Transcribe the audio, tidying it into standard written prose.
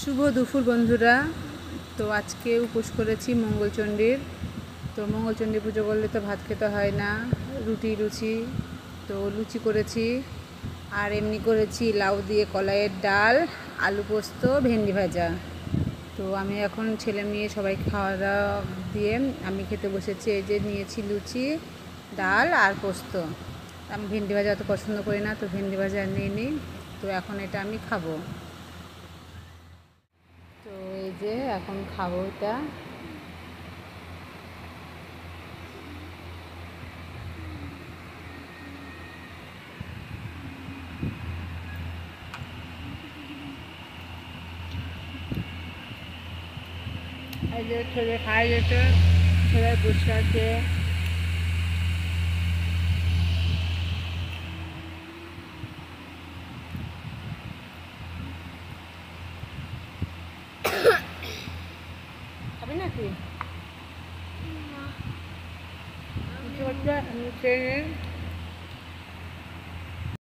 শুভ দুপুর বন্ধুরা। তো আজকে উপোস করেছি মঙ্গলচণ্ডীর। তো মঙ্গলচণ্ডী পুজো করলে তো ভাত খেতে হয় না, রুটি লুচি। তো লুচি করেছি, আর এমনি করেছি লাউ দিয়ে কলাইয়ের ডাল, আলু পোস্ত, ভেন্ডি ভাজা। তো আমি এখন ছেলে মেয়ে সবাই খাওয়া দাওয়া দিয়ে আমি খেতে বসেছি। এই যে নিয়েছি লুচি, ডাল আর পোস্ত। আমি ভেন্ডি ভাজা অত পছন্দ করি না, তো ভেন্ডি ভাজা নিয়ে নিই। তো এখন এটা আমি খাবো। তো এই যে এখন খাবো এটা। এই যে ছেলে খাই গেছে, ছেলে বসে আছে। খাবি নাকি? খেয়ে